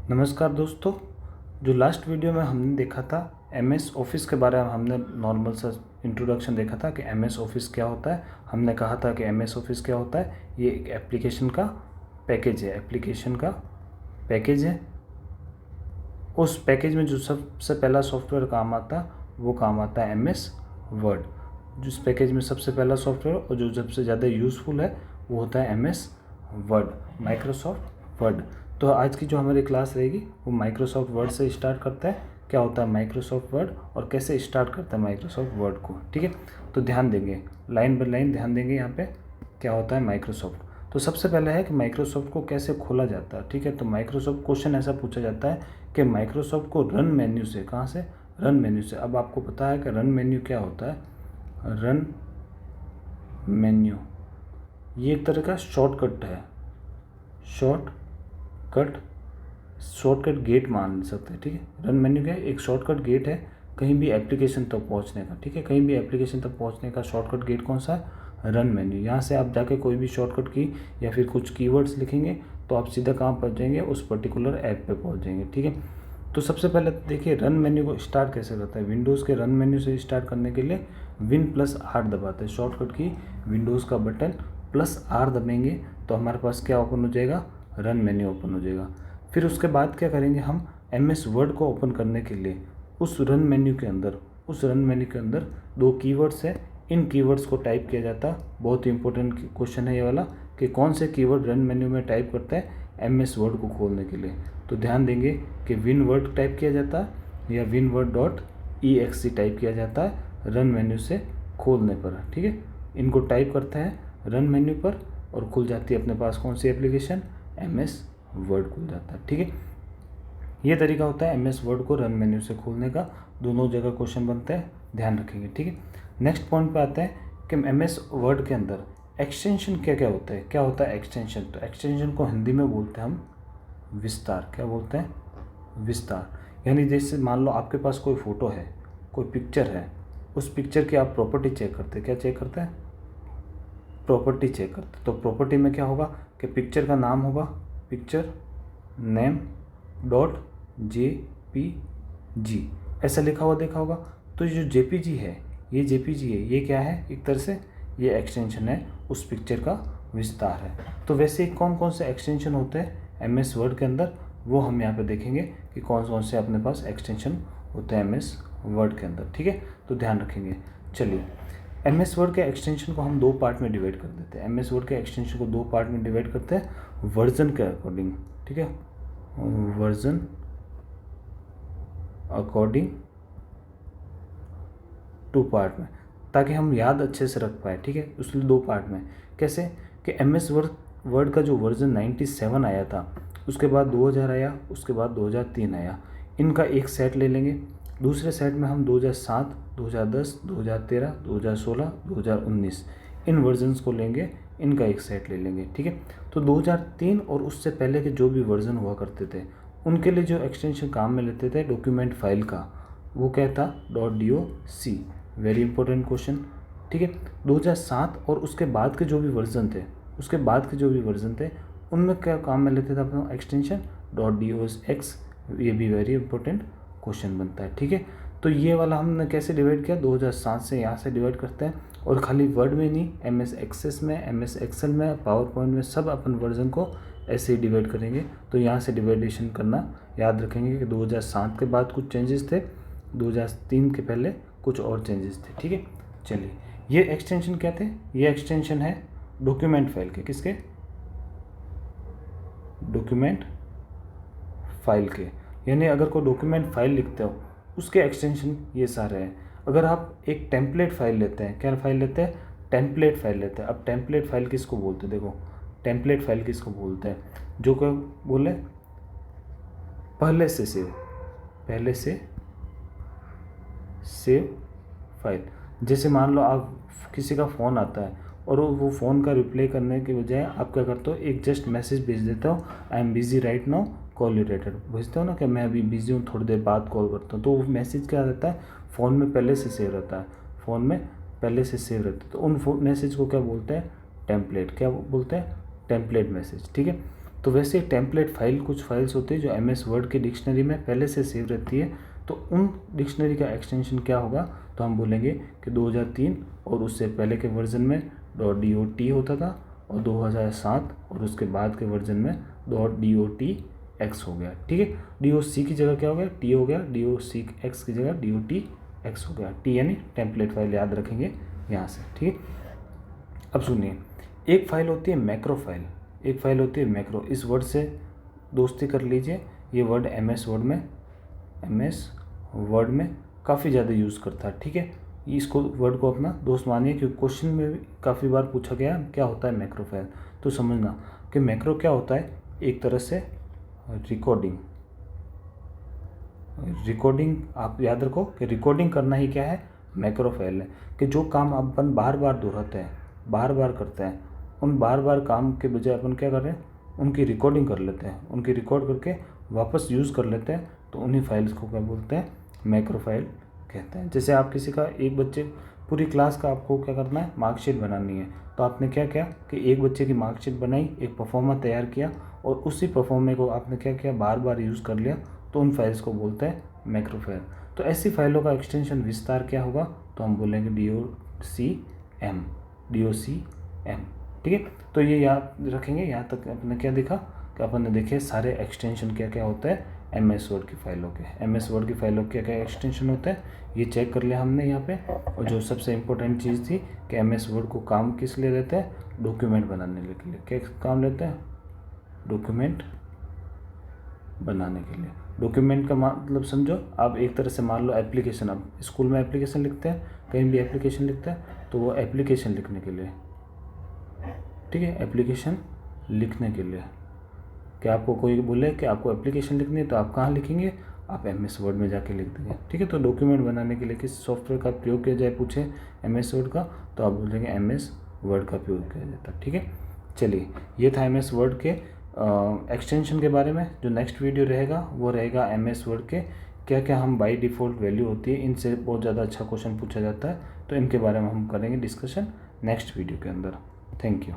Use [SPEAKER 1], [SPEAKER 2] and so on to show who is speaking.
[SPEAKER 1] नमस्कार दोस्तों। जो लास्ट वीडियो में हमने देखा था एमएस ऑफिस के बारे में, हमने नॉर्मल सा इंट्रोडक्शन देखा था कि एमएस ऑफिस क्या होता है। हमने कहा था कि एमएस ऑफिस क्या होता है, ये एक एप्लीकेशन का पैकेज है। एप्लीकेशन का पैकेज है। उस पैकेज में जो सबसे पहला सॉफ्टवेयर काम आता है वो काम आता है एमएस वर्ड। जिस पैकेज में सबसे पहला सॉफ्टवेयर और जो सबसे ज़्यादा यूज़फुल है वो होता है एमएस वर्ड, माइक्रोसॉफ्ट वर्ड। तो आज की जो हमारी क्लास रहेगी वो माइक्रोसॉफ्ट वर्ड से स्टार्ट करता है। क्या होता है माइक्रोसॉफ्ट वर्ड और कैसे स्टार्ट करता है माइक्रोसॉफ्ट वर्ड को, ठीक है। तो ध्यान देंगे, लाइन बाय लाइन ध्यान देंगे यहाँ पे क्या होता है माइक्रोसॉफ्ट। तो सबसे पहले है कि माइक्रोसॉफ्ट को कैसे खोला जाता है, ठीक है। तो माइक्रोसॉफ्ट क्वेश्चन ऐसा पूछा जाता है कि माइक्रोसॉफ्ट को रन मेन्यू से, कहाँ से, रन मेन्यू से। अब आपको पता है कि रन मेन्यू क्या होता है। रन मेन्यू ये एक तरह का शॉर्टकट है, शॉर्टकट गेट मान सकते हैं, ठीक है। रन मेन्यू क्या है, एक शॉर्टकट गेट है कहीं भी एप्लीकेशन तक पहुंचने का, ठीक है। कहीं भी एप्लीकेशन तक पहुंचने का शॉर्टकट गेट कौन सा है, रन मेन्यू। यहाँ से आप जाके कोई भी शॉर्टकट की या फिर कुछ कीवर्ड्स लिखेंगे तो आप सीधा कहाँ पहुँच जाएंगे, उस पर्टिकुलर ऐप पे पहुँच जाएंगे, ठीक है। तो सबसे पहले देखिए रन मेन्यू को स्टार्ट कैसे करता है। विंडोज़ के रन मेन्यू से स्टार्ट करने के लिए Win+R दबाते हैं, शॉर्टकट की विंडोज़ का बटन +R दबेंगे तो हमारे पास क्या ओपन हो जाएगा, रन मेन्यू ओपन हो जाएगा। फिर उसके बाद क्या करेंगे हम, एमएस वर्ड को ओपन करने के लिए उस रन मेन्यू के अंदर दो कीवर्ड्स है, इन कीवर्ड्स को टाइप किया जाता है। बहुत ही इंपॉर्टेंट क्वेश्चन है ये वाला कि कौन से कीवर्ड रन मेन्यू में टाइप करता है एमएस वर्ड को खोलने के लिए। तो ध्यान देंगे कि विन वर्ड टाइप किया जाता है या winword.exe टाइप किया जाता है रन मेन्यू से खोलने पर, ठीक है। इनको टाइप करते हैं रन मेन्यू पर और खुल जाती है अपने पास कौन सी एप्लीकेशन, एमएस वर्ड खुल जाता है, ठीक है। ये तरीका होता है एमएस वर्ड को रन मेन्यू से खोलने का। दोनों जगह क्वेश्चन बनते हैं, ध्यान रखेंगे, ठीक है। नेक्स्ट पॉइंट पे आते हैं कि एमएस वर्ड के अंदर एक्सटेंशन क्या क्या होता है। क्या होता है एक्सटेंशन, तो एक्सटेंशन को हिंदी में बोलते हैं हम विस्तार। क्या बोलते हैं, विस्तार। यानी जैसे मान लो आपके पास कोई फ़ोटो है, कोई पिक्चर है, उस पिक्चर की आप प्रॉपर्टी चेक करते हैं। क्या चेक करते हैं, प्रॉपर्टी चेक करते हैं। तो प्रॉपर्टी में क्या होगा कि पिक्चर का नाम होगा पिक्चर नेम .jpg, ऐसा लिखा हुआ देखा होगा। तो ये जो जेपीजी है, ये क्या है, एक तरह से ये एक्सटेंशन है, उस पिक्चर का विस्तार है। तो वैसे कौन कौन से एक्सटेंशन होते हैं एमएस वर्ड के अंदर, वो हम यहाँ पे देखेंगे कि कौन कौन से अपने पास एक्सटेंशन होते हैं एमएस वर्ड के अंदर, ठीक है। तो ध्यान रखेंगे। चलिए एमएस वर्ड के एक्सटेंशन को हम दो पार्ट में डिवाइड कर देते हैं। एमएस वर्ड के एक्सटेंशन को दो पार्ट में डिवाइड करते हैं वर्जन के अकॉर्डिंग, ठीक है। वर्जन अकॉर्डिंग टू पार्ट में, ताकि हम याद अच्छे से रख पाए, ठीक है। उसलिए दो पार्ट में। कैसे कि एमएस वर्ड का जो वर्जन 97 आया था, उसके बाद 2000 आया, उसके बाद 2003 आया, इनका एक सेट ले लेंगे। दूसरे सेट में हम 2007, 2010, 2013, 2016, 2019 इन वर्जन्स को लेंगे, इनका एक सेट ले लेंगे, ठीक है। तो 2003 और उससे पहले के जो भी वर्जन हुआ करते थे उनके लिए जो एक्सटेंशन काम में लेते थे डॉक्यूमेंट फाइल का, वो क्या था, .doc। वेरी इंपॉर्टेंट क्वेश्चन, ठीक है। 2007 और उसके बाद के जो भी वर्जन थे उनमें क्या काम में लेते थे अपना एक्सटेंशन, .docx। ये भी वेरी इंपॉर्टेंट क्वेश्चन बनता है, ठीक है। तो ये वाला हमने कैसे डिवाइड किया, 2007 से यहाँ से डिवाइड करते हैं। और खाली वर्ड में नहीं, एमएस एक्सेस में, एमएस एक्सेल में, पावर पॉइंट में, सब अपन वर्जन को ऐसे ही डिवाइड करेंगे। तो यहाँ से डिवाइडेशन करना याद रखेंगे कि 2007 के बाद कुछ चेंजेस थे, 2003 के पहले कुछ और चेंजेस थे, ठीक है। चलिए ये एक्सटेंशन क्या थे, ये एक्सटेंशन है डॉक्यूमेंट फाइल के, किसके, डॉक्यूमेंट फाइल के। यानी अगर कोई डॉक्यूमेंट फाइल लिखते हो उसके एक्सटेंशन ये सारे हैं। अगर आप एक टेम्पलेट फाइल लेते हैं, क्या फाइल लेते हैं, टेम्पलेट फाइल लेते हैं। अब टेम्पलेट फाइल किसको बोलते हैं, देखो टेम्पलेट फाइल किसको बोलते हैं, जो को बोले पहले से सेव फाइल। जैसे मान लो आप किसी का फ़ोन आता है और वो फ़ोन का रिप्लाई करने के बजाय आप क्या करते हो, एक जस्ट मैसेज भेज देते हो, I am busy right now call you later, भेजते हो ना कि मैं अभी बिजी हूँ, थोड़ी देर बाद कॉल करता हूँ। तो वो मैसेज क्या रहता है, फ़ोन में पहले से सेव रहता है, तो उन मैसेज को क्या बोलते हैं, टेम्पलेट। क्या बोलते हैं, टेम्पलेट मैसेज, ठीक है। तो वैसे टेम्पलेट फाइल कुछ फाइल्स होती है जो MS वर्ड की डिक्शनरी में पहले से सेव रहती है, तो उन डिक्शनरी का एक्सटेंशन क्या होगा, तो हम बोलेंगे कि 2003 और उससे पहले के वर्जन में .dot होता था, और 2007 और उसके बाद के वर्जन में .dotx हो गया। ठीक है, DOC की जगह क्या हो गया, T हो गया, DOCX की जगह DOTX हो गया। T यानी टेम्पलेट फाइल याद रखेंगे यहाँ से। ठीक है, अब सुनिए, एक फाइल होती है मैक्रो फाइल, एक फाइल होती है मैक्रो। इस वर्ड से दोस्ती कर लीजिए, ये वर्ड MS वर्ड में काफ़ी ज़्यादा यूज़ करता है। ठीक है, इसको वर्ड को अपना दोस्त मानिए, क्योंकि क्वेश्चन में भी काफ़ी बार पूछा गया क्या होता है मैक्रो फाइल। तो समझना कि मैक्रो क्या होता है, एक तरह से रिकॉर्डिंग आप याद रखो कि रिकॉर्डिंग करना ही क्या है, मैक्रो फाइल है। कि जो काम अपन बार बार दोहराते हैं, बार बार करते हैं, उन बार बार काम के बजाय अपन क्या कर रहे हैं, उनकी रिकॉर्डिंग कर लेते हैं, उनकी रिकॉर्ड करके वापस यूज़ कर लेते हैं, तो उन्हीं फाइल्स को क्या बोलते हैं, मैक्रो फाइल कहते हैं। जैसे आप किसी का, एक बच्चे पूरी क्लास का आपको क्या करना है, मार्कशीट बनानी है, तो आपने क्या किया कि एक बच्चे की मार्कशीट बनाई, एक परफॉर्मा तैयार किया, और उसी परफॉर्मे को आपने क्या किया, बार बार यूज़ कर लिया, तो उन फाइल्स को बोलते हैं मैक्रो फाइल। तो ऐसी फाइलों का एक्सटेंशन विस्तार क्या होगा, तो हम बोलेंगे DOCM। ठीक है, तो ये याद रखेंगे। यहाँ तक आपने क्या देखा कि अपन ने देखे सारे एक्सटेंशन क्या क्या होता है MS वर्ड की फाइलों के, MS वर्ड की फाइलों के क्या क्या एक्सटेंशन होते हैं, ये चेक कर लिया हमने यहाँ पे। और जो सबसे इम्पोर्टेंट चीज़ थी कि MS वर्ड को काम किस लिए लेते हैं, डॉक्यूमेंट बनाने के लिए। क्या काम लेते हैं, डॉक्यूमेंट बनाने के लिए। डॉक्यूमेंट का मतलब समझो, आप एक तरह से मान लो एप्लीकेशन, आप स्कूल में एप्लीकेशन लिखते हैं, कहीं भी एप्लीकेशन लिखते हैं, तो वो एप्लीकेशन लिखने के लिए, ठीक है, एप्लीकेशन लिखने के लिए। क्या आपको कोई बोले कि आपको एप्लीकेशन लिखनी है, तो आप कहाँ लिखेंगे, आप MS वर्ड में जाके लिख देंगे। ठीक है, तो डॉक्यूमेंट बनाने के लिए किस सॉफ्टवेयर का प्रयोग किया जाए, पूछे MS वर्ड का, तो आप बोलेंगे MS वर्ड का प्रयोग किया जाता है। ठीक है, चलिए, ये था MS वर्ड के एक्सटेंशन के बारे में। जो नेक्स्ट वीडियो रहेगा वो रहेगा MS वर्ड के क्या क्या हम बाय डिफ़ॉल्ट वैल्यू होती है, इनसे बहुत ज़्यादा अच्छा क्वेश्चन पूछा जाता है, तो इनके बारे में हम करेंगे डिस्कशन नेक्स्ट वीडियो के अंदर। Thank you.